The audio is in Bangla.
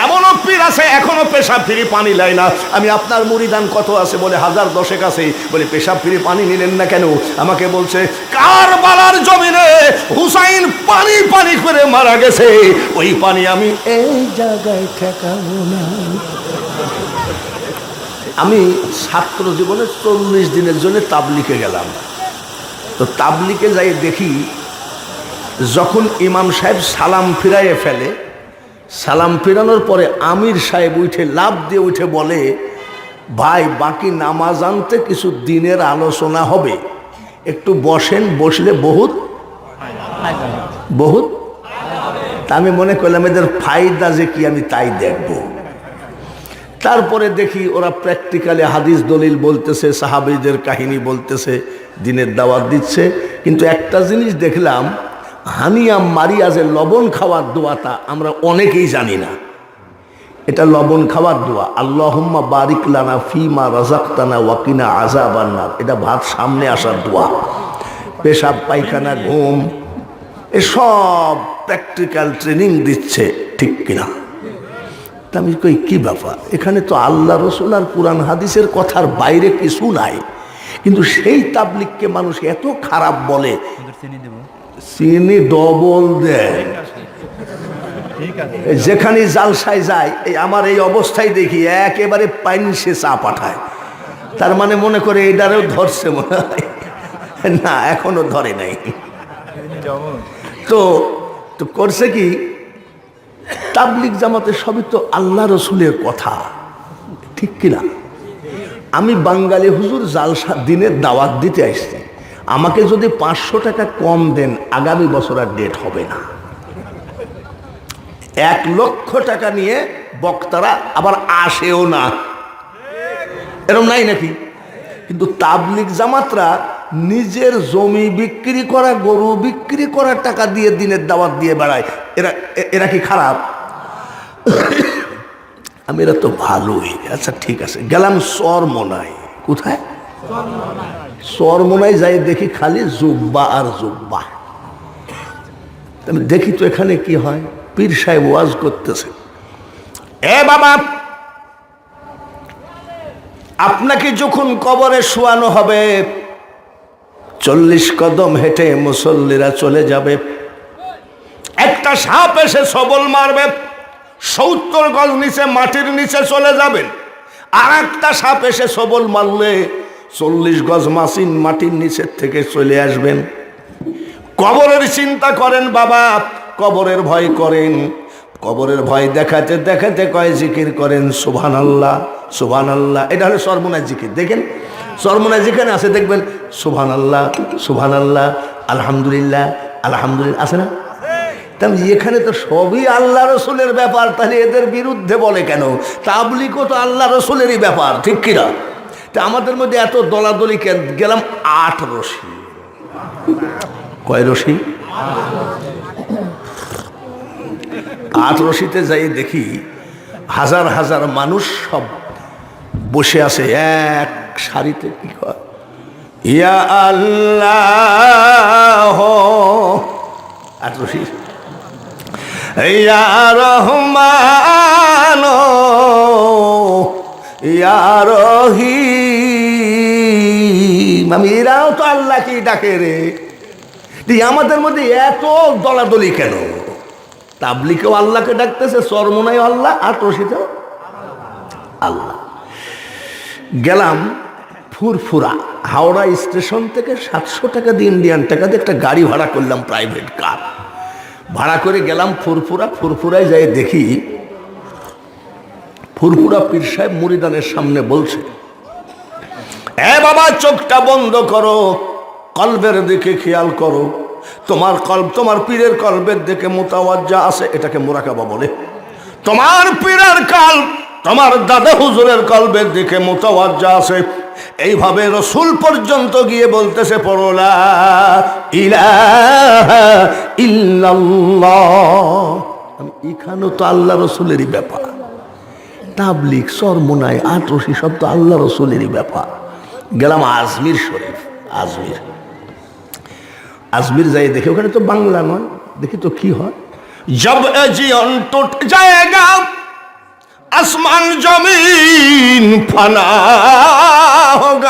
এমনও পীর আছে এখনো পেশাব ফিরি পানি লাই না। আমি আপনার মুরিদান কত আছে বলে 1010 আছে, বলে পেশাব ফিরি পানি নিলেন না কেন? আমাকে বলছে কারবালার জমিনে হুসাইন পানি পানি করে মারা গেছে, ওই পানি আমি এই জায়গায় ঠেকাবো না। আমি ছাত্র জীবনে 40 দিনের জন্য তাবলিগে গেলাম। তো তাবলিগে যাই দেখি যখন ইমাম সাহেব সালাম ফিরাইয়ে ফেলে, সালাম ফিরানোর পরে আমির সাহেব উঠে লাফ দিয়ে উঠে বলে, ভাই বাকি নামাজ আনতে কিছু দিনের আলোচনা হবে, একটু বসেন, বসলে বহুত বহুত। তা আমি মনে করলাম এদের ফায়দা যে কি আমি তাই দেখব। তারপরে দেখি ওরা প্র্যাকটিক্যালি হাদিস দলিল বলতেছে, সাহাবীদের কাহিনী বলতেছে, দিনের দাওয়াত দিচ্ছে। কিন্তু একটা জিনিস দেখলাম, হানিয়া মারিয়াজের লবণ খাওয়ার দোয়াটা আমরা অনেকেই জানি না। এটা লবণ খাওয়ার দোয়া, আল্লাহুম্মা বারিক লানা ফিমা রাযাকতানা ওয়াকিনা আযাবান নার। এটা ভাত সামনে আসার দোয়া। পেশাব পায়খানা ঘুম এসব প্র্যাকটিক্যাল ট্রেনিং দিচ্ছে, ঠিক কিনা? তা আমি কই কি ব্যাপার, এখানে তো আল্লাহ রসুল আর কুরআন হাদিসের কথার বাইরে কিছু নাই, কিন্তু সেই তাবলিগকে মানুষ এত খারাপ বলে, চিনি ডবল দেয়। যেখানে জালসায় যায়, এই আমার এই অবস্থায় দেখি একেবারে পাইনসে চা পাঠায়। তার মানে মনে করে এটারেও ধরছে মনে হয়, না এখনো ধরে নাই। তো করছে কি, তাবলিগ জামাতে সবই তো আল্লাহ রসুলের কথা, ঠিক কিনা? আমি বাঙালি হুজুর জালসা দিনের দাওয়াত দিতে আসছি, আমাকে যদি 500 টাকা কম দেন আগামী বছর আর ডেট হবে না। 1 লক্ষ টাকা নিয়ে বক্তারা আবার আসেও না, এরকম নাই নাকি? কিন্তু তাবলিগ জামাতরা নিজের জমি বিক্রি করা, গরু বিক্রি করার টাকা দিয়ে দিনের দাওয়াত দিয়ে বেড়ায়। এরা কি খারাপ? আমি এরা তো ভালোই। আচ্ছা ঠিক আছে, গেলাম চরমোনাই। কোথায়? চরমোনাই যাই দেখি খালি জুব্বা আর জুব্বা। আমি দেখি তো এখানে কি হয়, পীর সাহেব ওয়াজ করতেছে, এ বাবা আপনাকে যখন কবরে শোয়ানো হবে 40 কদম হেঁটে মুসল্লিরা চলে যাবে, একটা সাপ এসে সবল মারবে, 70 গজ নিচে মাটির নিচে চলে যাবেন। আর একটা সাপ এসে সবল মারলে 40 গজ মাটির নিচের থেকে চলে আসবেন। কবরের চিন্তা করেন বাবা, কবরের ভয় করেন। কবরের ভয় দেখাতে দেখাতে কয় জিকির করেন সুবহানাল্লাহ সুবহানাল্লাহ। এটা হলো সর্বনাশ জিকির। দেখেন সর্বনাশ যেখানে আছে দেখবেন সুবহানাল্লাহ সুবহানাল্লাহ, আলহামদুলিল্লাহ আলহামদুলিল্লাহ, আছে না? তাই এখানে তো সবই আল্লাহ রসুলের ব্যাপার, তাহলে এদের বিরুদ্ধে বলে কেন? তাবলিগও তো আল্লাহ রসুলেরই ব্যাপার, ঠিক কিনা? তা আমাদের মধ্যে এত দলাদলি কেন? গেলাম 8 রশি। কয় রশি? 8 রশিতে যাই দেখি হাজার হাজার মানুষ সব বসে আছে এক সারিতে। কি কয়? ইয়া আল্লাহ 8 রশি, ইয়া রহমান ইয়া রহিম। আমি এরাও তো আল্লাহকে ডাকে রে। আমাদের মধ্যে এত দলাদলি কেন? তাবলিগেও আল্লাহকে ডাকতেছে, চরমোনাই আল্লাহ, 8 রশিতেও আল্লাহ। গেলাম ফুরফুরা, হাওড়া স্টেশন থেকে 700 টাকা দিয়ে ইন্ডিয়ান টাকা দিয়ে একটা গাড়ি ভাড়া করলাম, প্রাইভেট কার ভাড়া করে গেলাম ফুরফুরা। ফুরফুরায় যাই দেখি ফুরফুরা পীর সাহেব মুরিদানের সামনে বলছে, এ বাবা চোখটা বন্ধ করো, কলবের দিকে খেয়াল করো, তোমার কলব তোমার পীরের কলবের দিকে মুতাওয়াজ্জা আছে, এটাকে মুরাকাবা বলে। তোমার পীরের কলব তোমার দাদা হুজুরের কলবের দিকে মুতাওয়াজ্জা আছে। এইভাবে রসুল পর্যন্ত গিয়ে বলতেছে, পড়ো লা ইলাহা ইল্লাল্লাহ। আমি এখানেও তো আল্লাহ রসুলেরই ব্যাপার। তাবলিগ চরমোনাই 8 রশি সব তো আল্লাহ রসুলেরই ব্যাপার। গেলাম আজমির শরীফ। আজমির যাই দেখি ওখানে তো বাংলা নয়, দেখি তো কি হয়। জব এ জীবন টুট জায়েগা आसमान जमीन फना होगा।